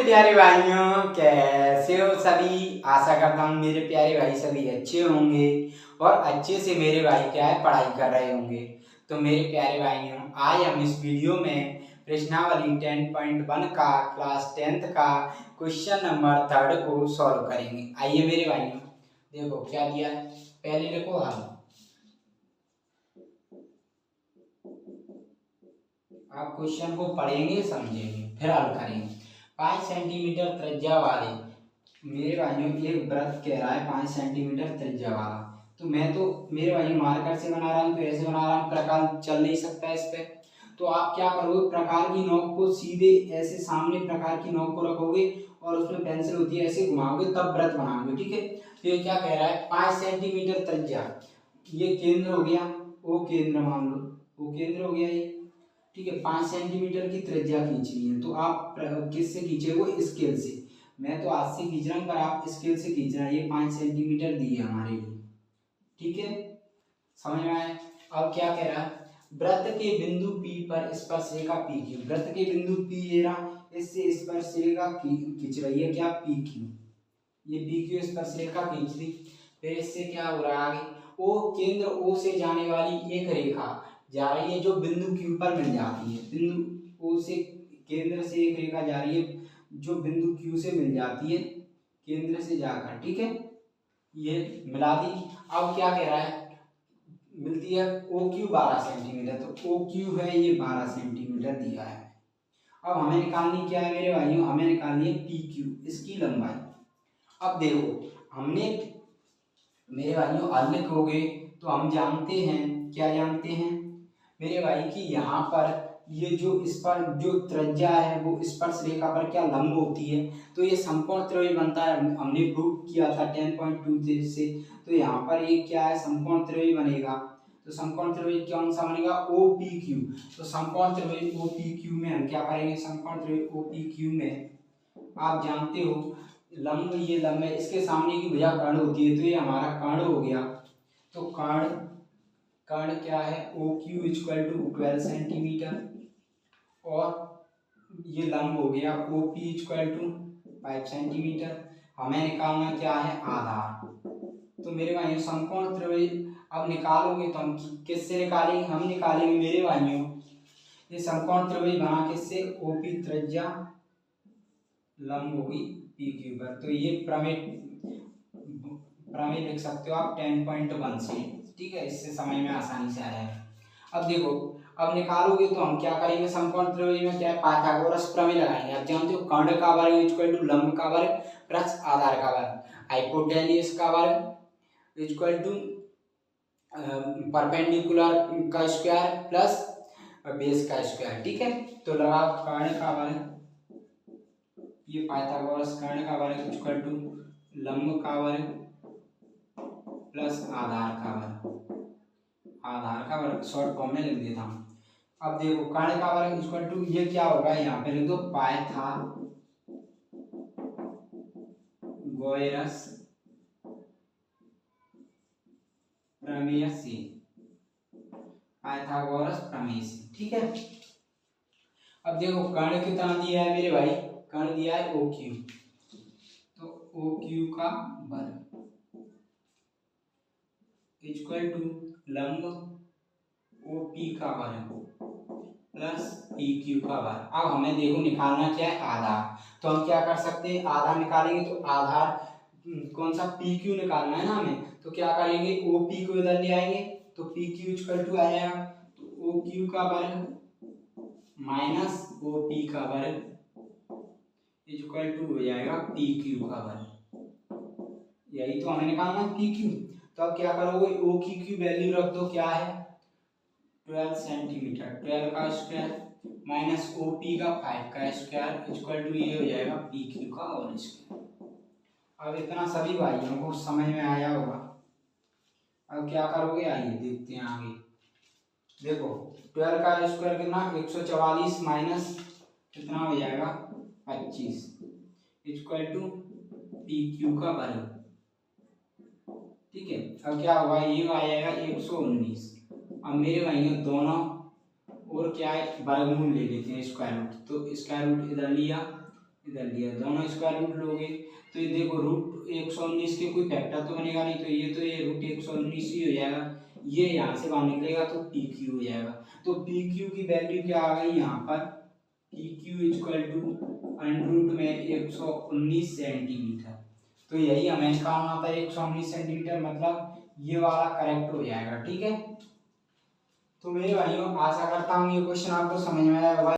प्यारे भाइयों, कैसे हो सभी। आशा करता हूँ मेरे प्यारे भाई सभी अच्छे होंगे और अच्छे से मेरे भाई क्या है पढ़ाई कर रहे होंगे। तो मेरे प्यारे भाइयों, आज हम इस वीडियो में प्रश्नावली 10.1 का क्लास 10th का क्वेश्चन नंबर 3 को सॉल्व करेंगे। आइए मेरे भाइयों, देखो क्या दिया है। पहले देखो हल, आप क्वेश्चन को पढ़ेंगे समझेंगे फिर हल करेंगे। 5 सेंटीमीटर त्रिज्या वाले मेरे भाइयों एक वृत्त कह रहा है 5 सेंटीमीटर त्रिज्या वाला। तो मैं तो मेरे भाई मार्कर से बना रहा हूँ, तो ऐसे बना रहा हूँ, प्रकार चल नहीं सकता इस पे। तो आप क्या करोगे, प्रकार की नोक को सीधे ऐसे सामने प्रकार की नोक को रखोगे और उसमें पेंसिल होती है ऐसे घुमाओगे तब वृत्त बनाओगे। ठीक है, तो ये क्या कह रहा है 5 सेंटीमीटर त्रिज्या, ये केंद्र हो गया, ओ केंद्र मान लो, ओ केंद्र हो गया ये। ठीक है, 5 सेंटीमीटर की त्रिज्या खींचनी है, तो आप किससे खींचोगे, स्केल से। मैं तो हाथ से खींच रहा हूँ पर आप स्केल से खींचना है। ये 5 सेंटीमीटर दी है हमारे लिए। ठीक है, समझ में आया। अब क्या कह रहा है, वृत्त के बिंदु P पर स्पर्श रेखा PQ, वृत्त के बिंदु P ये रहा, इससे स्पर्श रेखा खींच रही है क्या, PQ। ये PQ स्पर्श रेखा खींच दी, फिर इससे क्या हो रहा है आगे, ओ केंद्र O से जाने वाली एक रेखा जा रही है जो बिंदु Q पर मिल जाती है। बिंदु O से केंद्र से एक रेखा जा रही है जो बिंदु Q से मिल जाती है केंद्र से जाकर। ठीक है, ये मिला दी। अब क्या कह रहा है, मिलती है OQ 12 सेंटीमीटर, तो OQ है ये 12 सेंटीमीटर दिया है। अब हमें निकालनी क्या है मेरे भाइयों, हमें निकालनी है PQ, इसकी लंबाई। अब देखो हमने मेरे भाइयों हल लिखोगे तो हम जानते हैं, क्या जानते हैं मेरे भाई की, यहाँ पर ये जो जो त्रिज्या है वो स्पर्श रेखा पर क्या लंब होती है, तो ये समकोण त्रिभुज बनता है। हमने प्रूव किया था 10.2 से। तो यहाँ पर ये क्या है, समकोण त्रिभुज बनेगा। तो समकोण त्रिभुज कौन सा बनेगा, OPQ। तो समकोण त्रिभुज OPQ में हम क्या करेंगे, समकोण त्रिभुज OPQ में आप जानते हो लंब, ये लंब है, इसके सामने की भुजा कर्ण होती है, तो ये हमारा कर्ण हो गया। तो कर्ण कर्ण क्या है, OQ इक्वल टू 12 सेंटीमीटर, और ये लंब हो गया OP इक्वल टू 5 सेंटीमीटर। हमें निकालना क्या है, आधार। तो मेरे भाइयों समकोण त्रिभुज अब निकालोगे तो हम किससे निकालेंगे, हम निकालेंगे मेरे भाइयों ये समकोण त्रिभुज बना किससे, OP त्रिज्या लंब होगी PQ पर। तो ये प्रमेय लिख सकते हो आप 10.1 से। ठीक है, इससे समझ में आसानी से आया है। अब देखो, अब निकालोगे तो हम क्या करेंगे, समकोण त्रिभुज में क्या है, पाइथागोरस प्रमेय लगाएंगे। आप जानते हो कर्ण का वर्ग इक्वल टू लंब का वर्ग प्लस आधार का वर्ग, हाइपोटेन्यूज का वर्ग इक्वल टू परपेंडिकुलर का स्क्वायर प्लस बेस का स्क्वायर। ठीक है, तो लगाओ कर्ण का वर्ग, ये पाइथागोरस कर्ण का वर्ग इक्वल टू लंब का वर्ग प्लस आधार का वर्ग, आधार का वर्ग शॉर्ट फॉर्म में लिख देता हूँ। अब देखो कर्ण का वर्ग इक्वल टू ये क्या होगा, यहाँ पे लिख दो पाइथागोरस प्रमेय से, पाइथागोरस प्रमेय से। ठीक है, अब देखो कर्ण कितना दिया है मेरे भाई, कर्ण दिया है OQ, तो OQ का वर्ग इक्वल टू लंब OP का वर्ग प्लस PQ का वर्ग। अब हमें देखो निकालना क्या है, आधार। तो हम क्या कर सकते हैं, आधार निकालेंगे तो आधार कौन सा, PQ निकालना है ना हमें। तो क्या करेंगे, OP को इधर ले आएंगे तो PQ इक्वल टू आ जाएगा, तो OQ का वर्ग माइनस OP का वर्ग इक्वल टू हो जाएगा PQ का वर्ग। यही तो हमें निकालना है PQ। तो अब क्या करोगे, OQ की वैल्यू रख दो, क्या है 12 सेंटीमीटर, 12 का स्क्वायर माइनस OP का 5 का स्क्वायर इक्वल टू ये हो जाएगा PQ का और स्क्वायर। अब इतना सभी भाइयों को समझ में आया होगा। अब क्या करोगे, आइए देखते हैं आगे। देखो 12 का स्क्वायर कितना, 144 माइनस कितना हो जाएगा 25 इक्वल टू PQ का वर्ग। ठीक है, अब क्या होगा, ये आ जाएगा 119। अब मेरे भाइयों दोनों और क्या है, वर्गमूल ले लेते हैं, स्क्वायर रूट। तो स्क्वायर रूट इधर लिया, इधर लिया, दोनों स्क्वायर रूट लोगे तो ये देखो रूट 119 के कोई फैक्टर तो बनेगा नहीं, तो ये रूट 119 ही हो जाएगा। ये यहाँ से बाहर निकलेगा तो पी क्यू हो जाएगा। तो पी क्यू की वैल्यू क्या आ गई यहाँ पर, P Q equal to under root में 119 सेंटीमीटर। तो यही हमें काम आता है 119 सेंटीमीटर, मतलब ये वाला करेक्ट हो जाएगा। ठीक है, तो मेरे भाइयों आशा करता हूँ ये क्वेश्चन आपको समझ में आया होगा।